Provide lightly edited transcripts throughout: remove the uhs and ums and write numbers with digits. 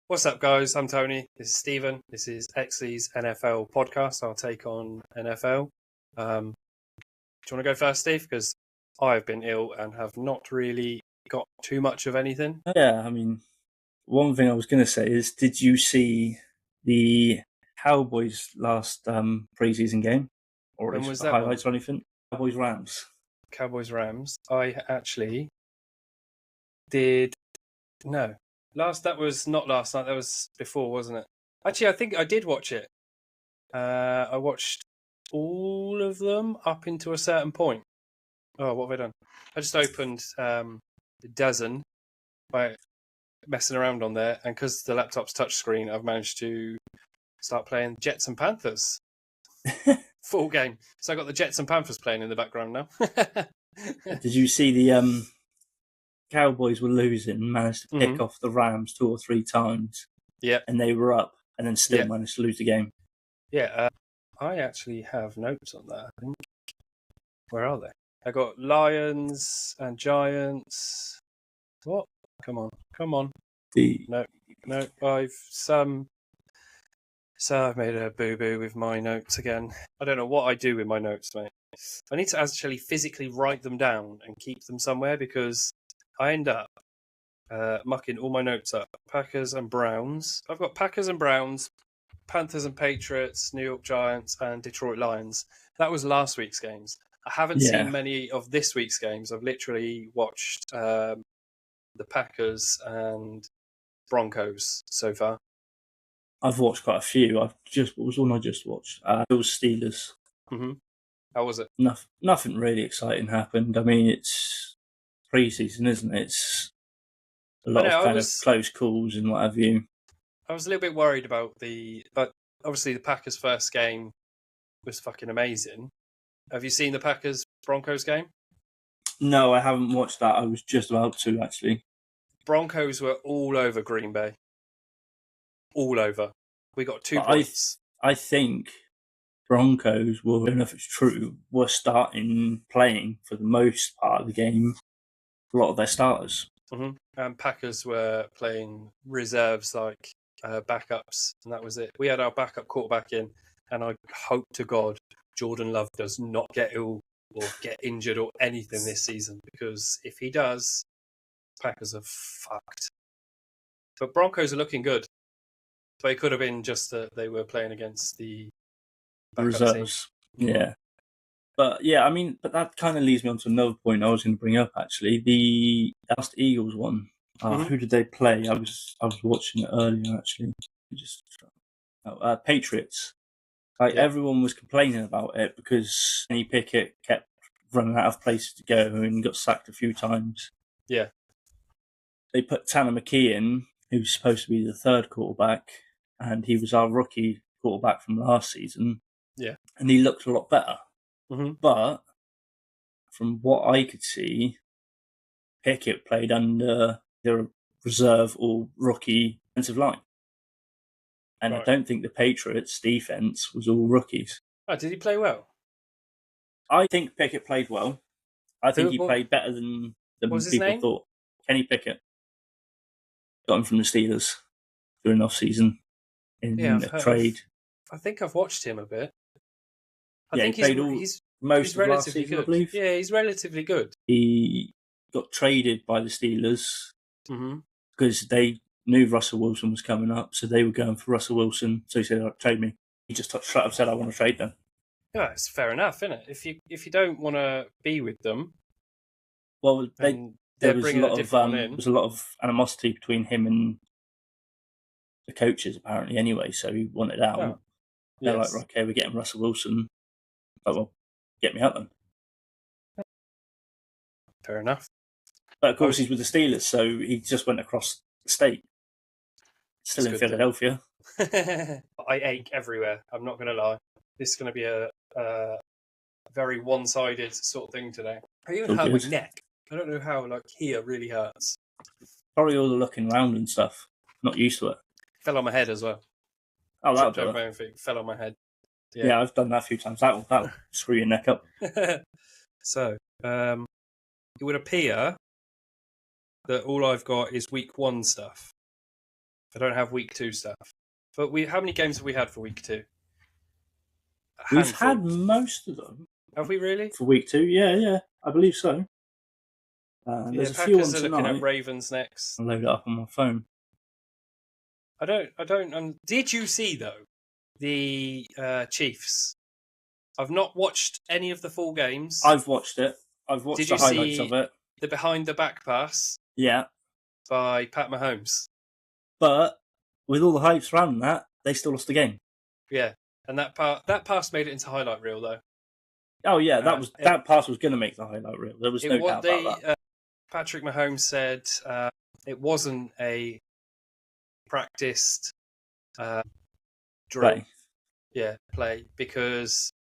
What's up, guys? I'm Tony. This is Stephen. This is Exley's NFL podcast. I'll take on NFL. Do you want to go first, Steve? Because I've been ill and have not really got too much of anything. Yeah, I mean, one thing I was going to say is, did you see the Cowboys' last preseason game? Or When at least was the that highlights or anything? Cowboys-Rams. Cowboys-Rams. I actually did... No. That was not last night. That was before, wasn't it? Actually, I think I did watch it. I watched all of them up into a certain point. Oh, what have I done? I just opened Dozen by messing around on there, and because the laptop's touchscreen, I've managed to start playing Jets and Panthers. Full game. So I got the Jets and Panthers playing in the background now. Did you see the Cowboys were losing, managed to pick off the Rams 2 or 3 times? Yeah. And they were up, and then still managed to lose the game. Yeah, I actually have notes on that, I think. Where are they? I got Lions and Giants. What? Come on. No. I've made a boo-boo with my notes again. I don't know what I do with my notes, mate. I need to actually physically write them down and keep them somewhere, because I end up mucking all my notes up. Packers and Browns. I've got Packers and Browns, Panthers and Patriots, New York Giants, and Detroit Lions. That was last week's games. I haven't seen many of this week's games. I've literally watched the Packers and Broncos so far. I've watched quite a few. What was one I just watched? Bills Steelers. Mm-hmm. How was it? Nothing really exciting happened. I mean, it's preseason, isn't it? It's a lot of close calls and what have you. I was a little bit worried about but obviously the Packers' first game was fucking amazing. Have you seen the Packers-Broncos game? No, I haven't watched that. I was just about to, actually. Broncos were all over Green Bay. All over. We got 2 points. I think Broncos, I don't know if it's true, were starting playing for the most part of the game, a lot of their starters. Mm-hmm. And Packers were playing reserves, like backups, and that was it. We had our backup quarterback in, and I hope to God Jordan Love does not get ill or get injured or anything this season, because if he does, Packers are fucked. But Broncos are looking good. But it could have been just that they were playing against the reserves. Team. Yeah. But that kind of leads me on to another point I was going to bring up, actually. The last Eagles one. Who did they play? I was watching it earlier, actually. Patriots. Everyone was complaining about it because Kenny Pickett kept running out of places to go and got sacked a few times. Yeah. They put Tanner McKee in, who's supposed to be the third quarterback, and he was our rookie quarterback from last season. Yeah. And he looked a lot better. Mm-hmm. But from what I could see, Pickett played under the reserve or rookie defensive line. And I don't think the Patriots' defense was all rookies. Oh, did he play well? I think Pickett played well. I think he played better than people thought. Kenny Pickett. Got him from the Steelers during off-season in a trade. I think I've watched him a bit. I think he's most of last season, good. I believe. Yeah, he's relatively good. He got traded by the Steelers because they knew Russell Wilson was coming up, so they were going for Russell Wilson. So he said, "Trade me." He just straight up said, "I want to trade them." Yeah, it's fair enough, isn't it? If you don't want to be with them, well, there was a lot of animosity between him and the coaches, apparently. Anyway, so he wanted out. Oh, they're like, "Okay, we're getting Russell Wilson." Oh, well, get me out then. Fair enough. But of course, he's with the Steelers, so he just went across the state. Still in Philadelphia. I ache everywhere. I'm not going to lie. This is going to be a very one-sided sort of thing today. I even hurt my neck. I don't know how. Here really hurts. Probably all the looking around and stuff. Not used to it. Fell on my head as well. Oh, that'll do it. Fell on my head. Yeah, I've done that a few times. That'll screw your neck up. So, it would appear that all I've got is week 1 stuff I don't have week 2 stuff. But how many games have we had for week 2? We've had most of them. Have we really? For week 2? Yeah, I believe so. There's a few on Packers are tonight. looking at Ravens next. I'll load it up on my phone. I don't. Did you see though the Chiefs? I've not watched any of the full games. I've watched it. I've watched the highlights of it. The behind the back pass. Yeah. By Pat Mahomes. But with all the hypes around that, they still lost the game. Yeah, and that pass made it into highlight reel though. Oh yeah, that pass was going to make the highlight reel. There was no doubt about that. Patrick Mahomes said it wasn't a practiced drill. Play because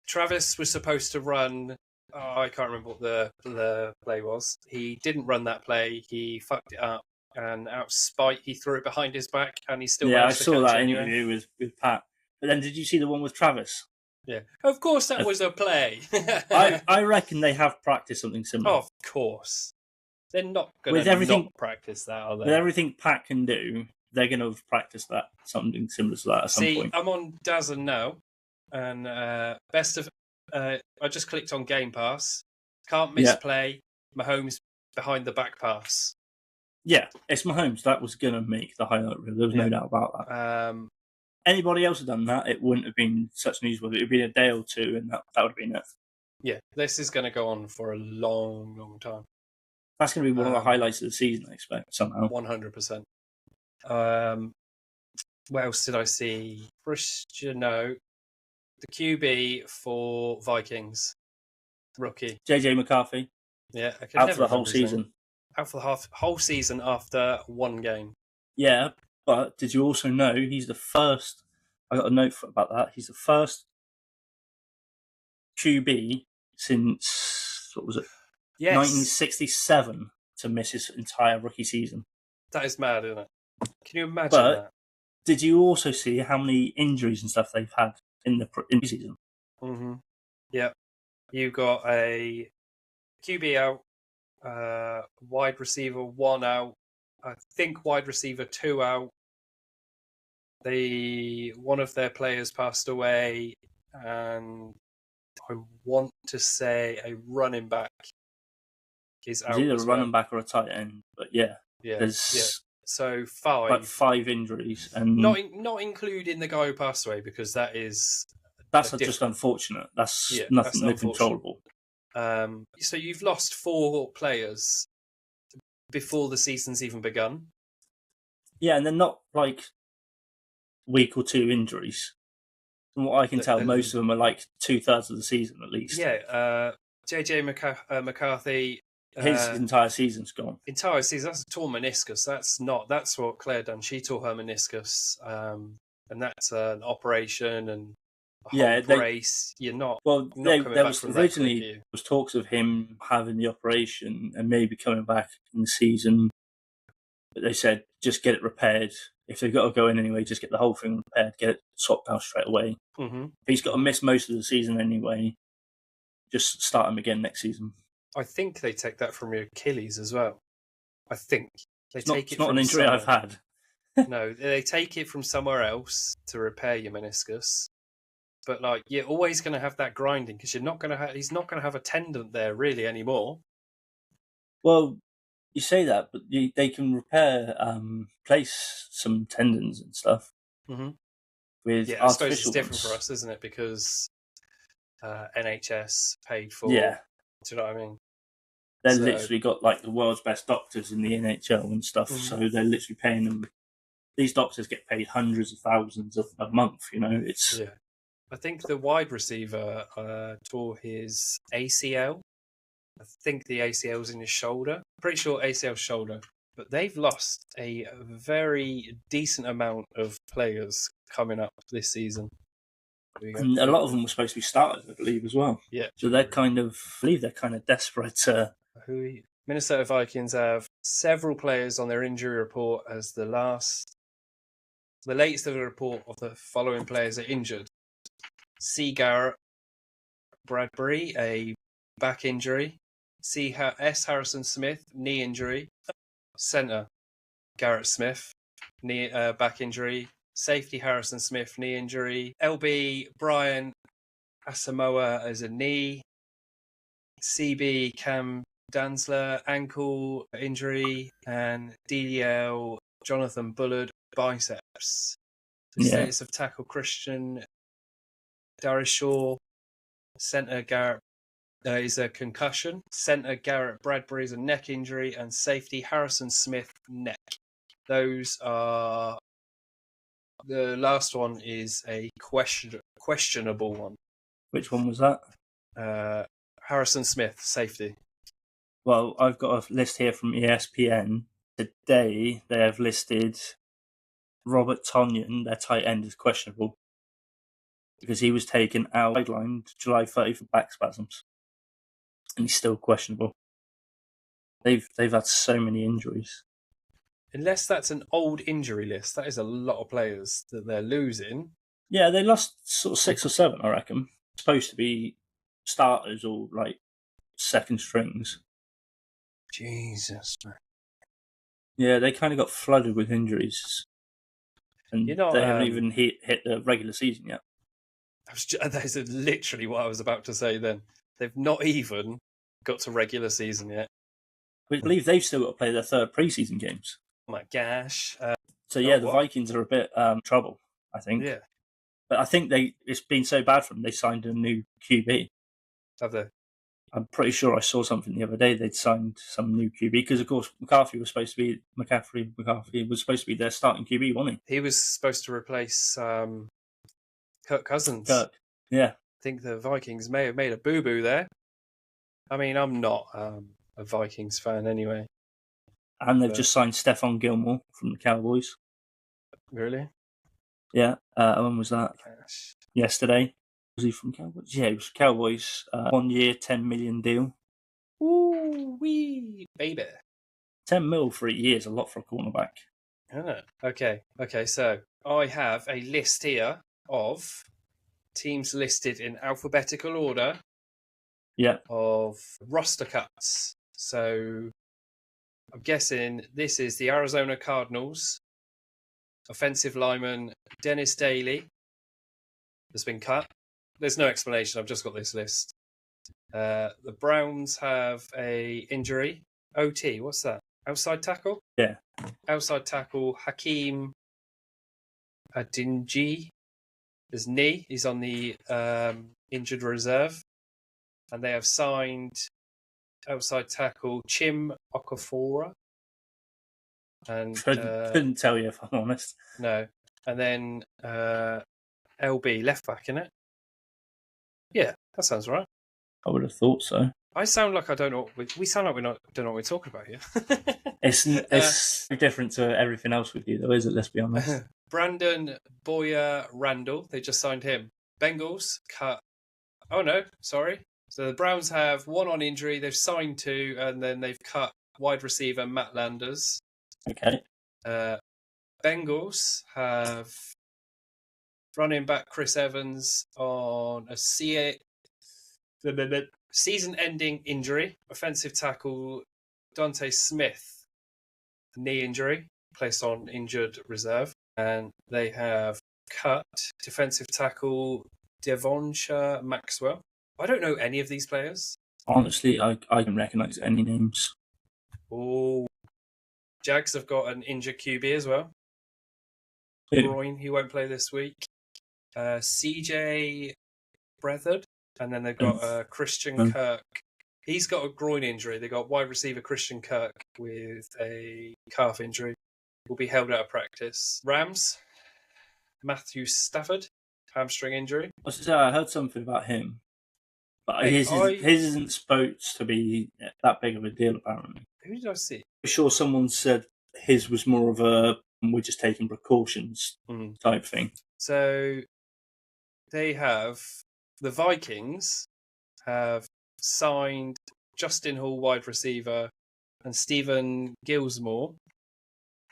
Travis was supposed to run. I can't remember what the play was. He didn't run that play. He fucked it up, and out of spite, he threw it behind his back, and he still. Yeah, I saw that interview with Pat. But then, did you see the one with Travis? Yeah, of course that was a play. I reckon they have practiced something similar. Oh, of course, they're not going to not practice that, are they? With everything Pat can do, they're going to practice that something similar to that at some point. I'm on DAZN now, and I just clicked on Game Pass. Can't misplay Mahomes behind the back pass. Yeah, it's Mahomes. That was going to make the highlight reel. There was no doubt about that. Anybody else had done that, it wouldn't have been such news. It would have been a day or two, and that would have been it. Yeah, this is going to go on for a long, long time. That's going to be one of the highlights of the season, I expect, somehow. 100%. What else did I see? The QB for Vikings, rookie. JJ McCarthy. Yeah, out for the whole season. Out for the whole season after one game. Yeah, but did you also know he's the first? I got a note about that. He's the first QB since 1967 to miss his entire rookie season. That is mad, isn't it? Can you imagine that? Did you also see how many injuries and stuff they've had in the season? Mm-hmm. Yeah, you got a QB out, wide receiver 1 out, I think wide receiver 2 out. One of their players passed away, and I want to say a running back is out. It's either a running back or a tight end, but there's so 5. Like 5 injuries, and not including the guy who passed away, because that's just unfortunate. That's nothing controllable. So you've lost 4 players before the season's even begun. Yeah, and they're not like week or 2 injuries. From what I can tell, most of them are like 2/3 of the season at least. Yeah, JJ McCarthy. His entire season's gone. Entire season. That's a torn meniscus. That's what Claire done. She tore her meniscus, and that's an operation and a whole brace. You're not. Well, there was originally talks of him having the operation and maybe coming back in the season, but they said just get it repaired. If they've got to go in anyway, just get the whole thing repaired, get it swapped out straight away. Mm-hmm. He's got to miss most of the season anyway. Just start him again next season. I think they take that from your Achilles as well. I think it's not an injury I've had. No, they take it from somewhere else to repair your meniscus. But like, you're always going to have that grinding because he's not going to have a tendon there really anymore. Well, you say that, but they can place some tendons and stuff. Mm-hmm. With I suppose it's different for us, isn't it? Because NHS paid for. Yeah. Do you know what I mean? They're literally got like the world's best doctors in the NHL and stuff, so they're literally paying them. These doctors get paid hundreds of thousands a month. It's. Yeah. I think the wide receiver tore his ACL. I think the ACL was in his shoulder. Pretty sure ACL shoulder. But they've lost a very decent amount of players coming up this season. And a lot of them were supposed to be starters, I believe, as well. Yeah. So they're kind of desperate to. Minnesota Vikings have several players on their injury report as the latest of the report of the following players are injured. C. Garrett Bradbury, a back injury. S. Harrison Smith, knee injury. Center Garrett Smith, knee back injury. Safety Harrison Smith, knee injury. LB Brian Asamoah as a knee. CB Cam Dansler, ankle injury. And DDL Jonathan Bullard, biceps. The status of tackle Christian Darius Shaw, centre Garrett is a concussion. Centre Garrett Bradbury is a neck injury, and safety Harrison Smith, neck. Those are... The last one is a questionable one. Which one was that? Harrison Smith, safety. Well, I've got a list here from ESPN. Today, they have listed Robert Tonyan, their tight end, as questionable because he was taken out sidelined July 30th for back spasms, and he's still questionable. They've had so many injuries. Unless that's an old injury list, that is a lot of players that they're losing. Yeah, they lost sort of 6 or 7, I reckon. Supposed to be starters or like second strings. Jesus, man. Yeah, they kind of got flooded with injuries, and they haven't even hit the regular season yet. That's literally what I was about to say then. They've not even got to regular season yet. I believe they've still got to play their third preseason games. Oh my gosh. So yeah, the Vikings are a bit trouble, I think. Yeah. But I think it's been so bad for them, they signed a new QB. Have they? I'm pretty sure I saw something the other day. They'd signed some new QB because, of course, McCarthy was supposed to be their starting QB, wasn't he? He was supposed to replace Kirk Cousins. Yeah. I think the Vikings may have made a boo-boo there. I mean, I'm not a Vikings fan anyway. And they've just signed Stephon Gilmore from the Cowboys. Really? Yeah. When was that? Gosh. Yesterday. Was he from Cowboys? Yeah, he was Cowboys. 1 year, $10 million deal. Ooh, wee, baby. 10 mil for a year is a lot for a cornerback. Isn't it? Okay, so I have a list here of teams listed in alphabetical order. Yeah. Of roster cuts. So I'm guessing this is the Arizona Cardinals. Offensive lineman Dennis Daly has been cut. There's no explanation. I've just got this list. The Browns have a injury. OT, what's that? Outside tackle? Yeah. Outside tackle Hakeem Adinji. His knee. He's on the injured reserve. And they have signed outside tackle Chim Okafora. And couldn't tell you if I'm honest. No. And then LB, left back, innit? Yeah, that sounds right. I would have thought so. I sound like I don't know. We sound like we don't know what we're talking about here. It's different to everything else with you, though, is it? Let's be honest. Brandon Boyer Randall, they just signed him. Bengals cut. Oh no, sorry. So the Browns have one on injury. They've signed 2, and then they've cut wide receiver Matt Landers. Okay. Bengals have running back Chris Evans on a season-ending injury. Offensive tackle Dante Smith, knee injury, placed on injured reserve. And they have cut defensive tackle Devonshire Maxwell. I don't know any of these players. Honestly, I don't recognise any names. Oh, Jags have got an injured QB as well. Groin, he won't play this week. CJ Brethard. And then they've got Christian Kirk. He's got a groin injury. They've got wide receiver Christian Kirk with a calf injury. Will be held out of practice. Rams, Matthew Stafford, hamstring injury. I heard something about him. But his isn't supposed to be that big of a deal, apparently. Who did I see? I'm sure someone said his was more of a we're just taking precautions type thing. So they have... The Vikings have signed Justin Hall, wide receiver, and Stephen Gilmore,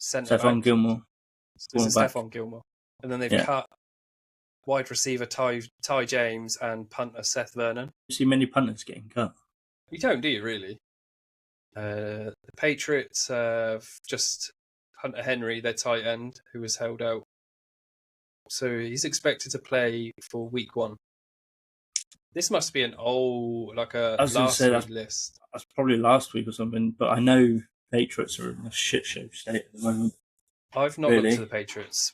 centre back. Stephon Gilmore. This is Stephon Gilmore. And then they've cut wide receiver Ty James and punter Seth Vernon. You see many punters getting cut? You don't, do you, really? The Patriots have just Hunter Henry, their tight end, who was held out. So he's expected to play for week 1. This must be an old, like a last week list. That's probably last week or something, but I know Patriots are in a shit show state at the moment. I've not looked at the Patriots,